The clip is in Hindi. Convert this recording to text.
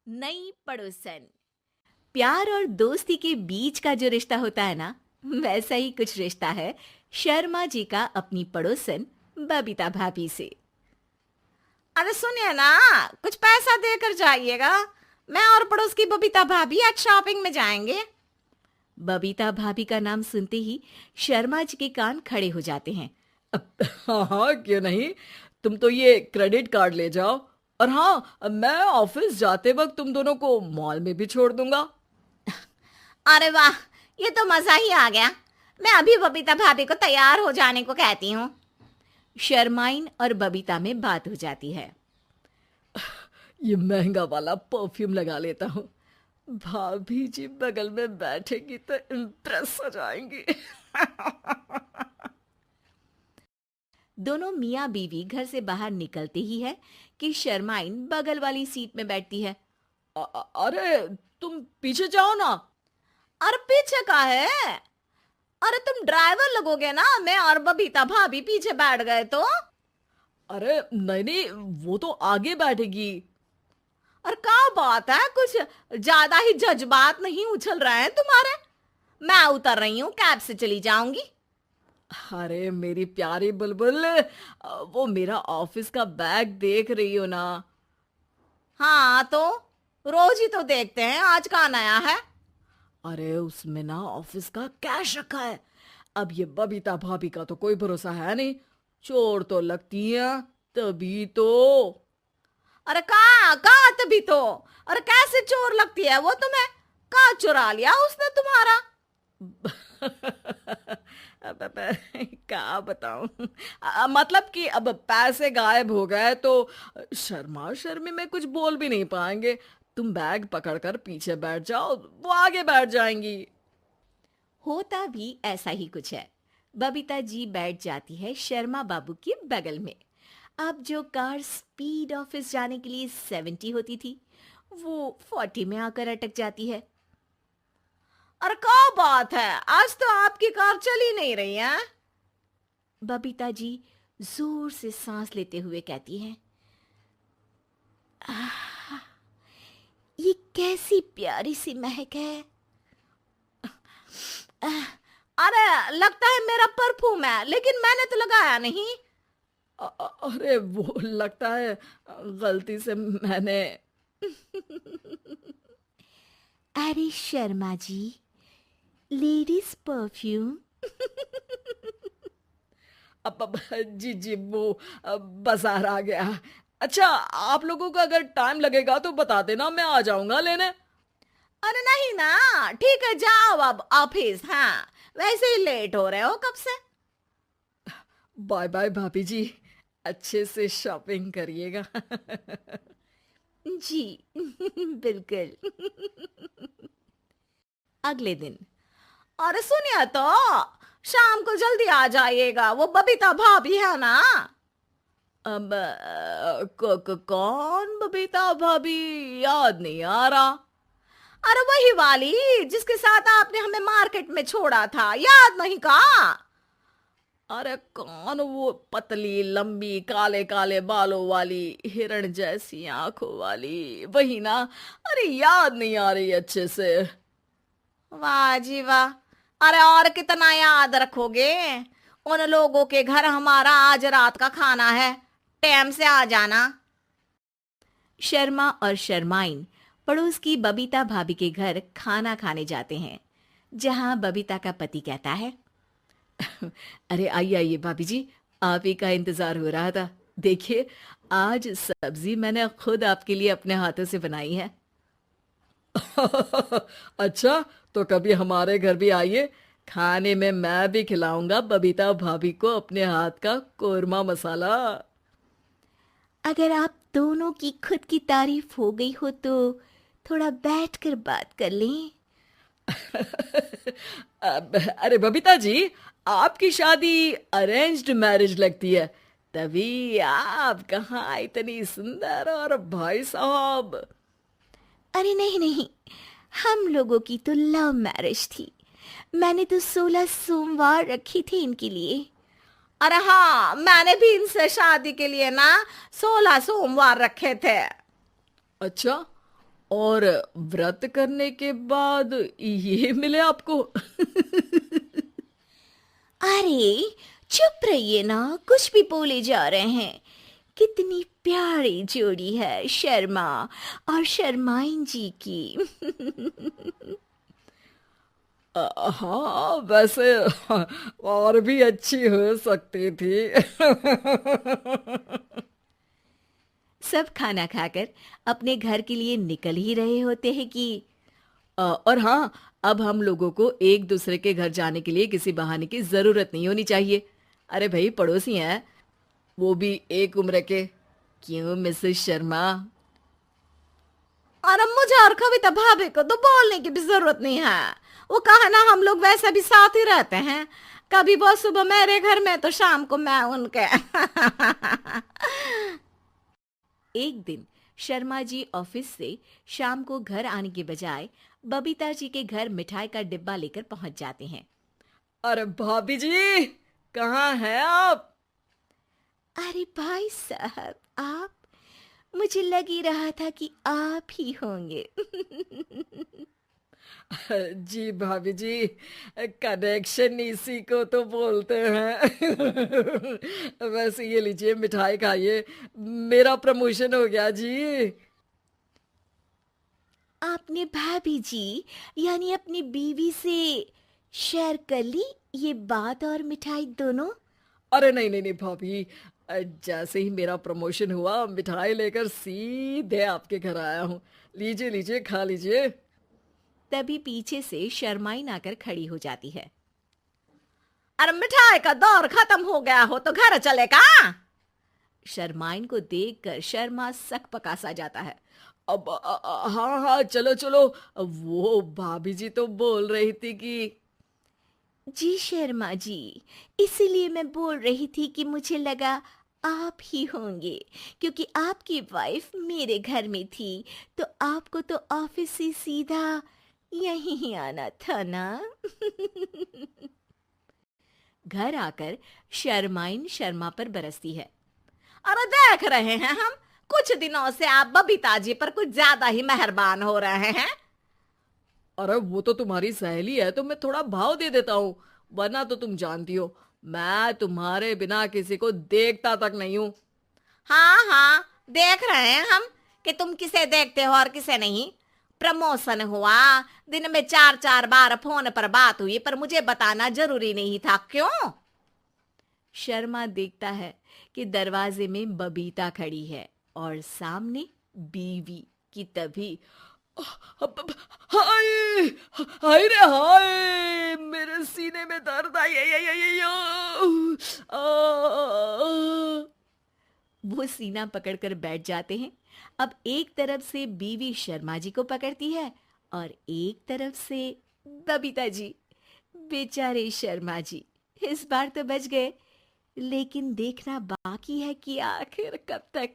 नई पड़ोसन। प्यार और दोस्ती के बीच का जो रिश्ता होता है ना, वैसा ही कुछ रिश्ता है शर्मा जी का अपनी पड़ोसन बबीता भाभी से। अरे सुनिए ना, कुछ पैसा देकर जाइएगा। मैं और पड़ोस की बबीता भाभी आज शॉपिंग में जाएंगे। बबीता भाभी का नाम सुनते ही शर्मा जी के कान खड़े हो जाते हैं। हाँ हाँ, क्यों नहीं। तुम तो ये क्रेडिट कार्ड ले जाओ। और हाँ, मैं ऑफिस जाते वक्त तुम दोनों को मॉल में भी छोड़ दूंगा। अरे वाह, ये तो मजा ही आ गया। मैं अभी बबीता भाभी को तैयार हो जाने को कहती हूँ। शर्माइन और बबीता में बात हो जाती है। ये महंगा वाला परफ्यूम लगा लेता हूँ। भाभी जी बगल में बैठेगी तो इम्प्रेस हो जाएंगी। दोनों मियाँ बीवी घर से बाहर निकलते ही है कि शर्माइन बगल वाली सीट में बैठती है। अरे तुम पीछे जाओ ना। अरे पीछे का है? अरे तुम ड्राइवर लगोगे ना, मैं और बबीता भाभी पीछे बैठ गए तो। अरे नहीं नहीं, वो तो आगे बैठेगी। और क्या बात है, कुछ ज्यादा ही जज्बात नहीं उछल रहे हैं तुम्हारे? मैं उतर रही हूँ, कैब से चली जाऊंगी। अरे मेरी प्यारी बुलबुल, वो मेरा ऑफिस का बैग देख रही हो ना। हाँ तो रोज ही तो देखते हैं, आज का नया है? अरे उसमें ना ऑफिस का कैश रखा है। अब ये बबीता भाभी का तो कोई भरोसा है नहीं। चोर तो लगती है तभी तो। अरे कहाँ कहाँ तभी तो। अरे कैसे चोर लगती है वो तुम्हें? कहाँ चुरा लिया उसने तुम्हारा? क्या बताऊं। मतलब कि अब पैसे गायब हो गए तो शर्मा शर्मी में कुछ बोल भी नहीं पाएंगे। तुम बैग पकड़कर पीछे बैठ जाओ, वो आगे बैठ जाएंगी। होता भी ऐसा ही कुछ है। बबीता जी बैठ जाती है शर्मा बाबू के बगल में। अब जो कार स्पीड ऑफिस जाने के लिए 70 होती थी, वो 40 में आकर अटक जाती है। अरे क्या बात है, आज तो आपकी कार चली नहीं रही है। बबीता जी जोर से सांस लेते हुए कहती हैं, "आह, ये कैसी प्यारी सी महक है। अरे लगता है मेरा परफ्यूम है, लेकिन मैंने तो लगाया नहीं। अरे वो लगता है गलती से मैंने। अरे शर्मा जी, लेडीज परफ्यूम। अब जी जी, वो बाजार आ गया। अच्छा, आप लोगों को अगर टाइम लगेगा तो बता देना, मैं आ जाऊंगा लेने। अरे नहीं ना, ठीक है जाओ अब ऑफिस। हाँ, वैसे ही लेट हो रहे हो कब से। बाय बाय भाभी जी, अच्छे से शॉपिंग करिएगा। जी बिल्कुल। अगले दिन अरे सुनिए तो, शाम को जल्दी आ जाइएगा, वो बबीता भाभी है ना। अब कौन बबीता भाभी? याद नहीं आ रहा। अरे वही वाली जिसके साथ आपने हमें मार्केट में छोड़ा था, याद नहीं का? अरे कौन वो पतली लंबी काले काले बालों वाली हिरण जैसी आंखों वाली, वही ना। अरे याद नहीं आ रही अच्छे से। वाह जी वाह। अरे और कितना याद रखोगे? उन लोगों के घर हमारा आज रात का खाना है, टाइम से आ जाना। शर्मा और शर्माइन पड़ोस की बबीता भाभी के घर खाना खाने जाते हैं, जहां बबीता का पति कहता है, अरे आइए आइए भाभी जी, आप ही का इंतजार हो रहा था। देखिए, आज सब्जी मैंने खुद आपके लिए अपने हाथों से बनाई है। अच्छा, तो कभी हमारे घर भी आइए। खाने में मैं भी खिलाऊंगा बबीता भाभी को अपने हाथ का कोरमा मसाला। अगर आप दोनों की खुद की तारीफ हो गई हो तो थोड़ा बैठकर बात कर लें। अरे बबीता जी, आपकी शादी अरेंज्ड मैरिज लगती है, तभी आप कहाँ इतनी सुंदर। और भाई साहब। अरे नहीं नहीं, हम लोगों की तो लव मैरिज थी। मैंने तो 16 सोमवार रखी थी इनके लिए। अरे हाँ, मैंने भी इनसे शादी के लिए ना 16 सोमवार रखे थे। अच्छा, और व्रत करने के बाद ये मिले आपको? अरे चुप रहिए ना, कुछ भी बोले जा रहे हैं। कितनी प्यारी जोड़ी है शर्मा और शर्माइन जी की। हाँ, वैसे और भी अच्छी हो सकती थी। सब खाना खाकर अपने घर के लिए निकल ही रहे होते हैं कि और हाँ, अब हम लोगों को एक दूसरे के घर जाने के लिए किसी बहाने की जरूरत नहीं होनी चाहिए। अरे भाई, पड़ोसी हैं, वो भी एक उम्र के। क्यों मिसेस शर्मा? और मुझे और कविता भाभी को तो बोलने की भी जरूरत नहीं है। वो कहा ना, हम लोग वैसे भी साथ ही रहते हैं। कभी वो सुबह मेरे घर में तो शाम को मैं उनके। एक दिन शर्मा जी ऑफिस से शाम को घर आने के बजाय बबीता जी के घर मिठाई का डिब्बा लेकर पहुंच जाते हैं। अरे भाभी जी, कहाँ हैं आप? अरे भाई साहब, आप? मुझे लग ही रहा था कि आप ही होंगे। जी भाभी जी, कनेक्शन इसी को तो बोलते हैं। वैसे ये लीजिए, मिठाई खाइए, मेरा प्रमोशन हो गया जी। आपने भाभी जी यानी अपनी बीवी से शेयर कर ली ये बात और मिठाई दोनों? अरे नहीं नहीं नहीं भाभी, जैसे ही मेरा प्रमोशन हुआ, मिठाई लेकर सीधे आपके घर आया हूँ। लीजिए लीजिए, खा लीजिए। तभी पीछे से शर्माइन आकर खड़ी हो जाती है। अरे मिठाई का दौर खत्म हो गया हो तो घर चले का? शर्माइन को देखकर शर्मा सकपका सा जाता है। अब हाँ हाँ, चलो चलो। वो भाभी जी तो बोल रही थी कि जी शर्मा जी, इसीलिए मैं बोल रही थी कि मुझे लगा आप ही होंगे, क्योंकि आपकी वाइफ मेरे घर में थी, तो आपको तो ऑफिस से सीधा यहीं ही आना था ना। घर आकर शर्माइन शर्मा पर बरसती है। अरे देख रहे हैं हम, कुछ दिनों से आप बबीता जी पर कुछ ज्यादा ही मेहरबान हो रहे हैं। अरे वो तो तुम्हारी सहेली है, तो मैं थोड़ा भाव दे देता हूँ, वरना तो तुम जानती हो, मैं तुम्हारे बिना किसी को देखता तक नहीं हूँ। हाँ हाँ, देख रहे हैं हम कि तुम किसे देखते हो और किसे नहीं। प्रमोशन हुआ, दिन में 4-4 बार फोन पर बात हुई, पर मुझे बताना जरूरी नहीं था, क्यों? शर्मा देखता है कि दरवाजे में बबीता खड़ी है और सामने बीवी की। तभी हाय हाय रे हाय, मेरे सीने में दर्द आई आई आई आई आई, आ। वो सीना पकड़कर बैठ जाते हैं। अब एक तरफ से बीवी शर्मा जी को पकड़ती है और एक तरफ से बबीता जी। बेचारे शर्मा जी इस बार तो बच गए, लेकिन देखना बाकी है कि आखिर कब तक।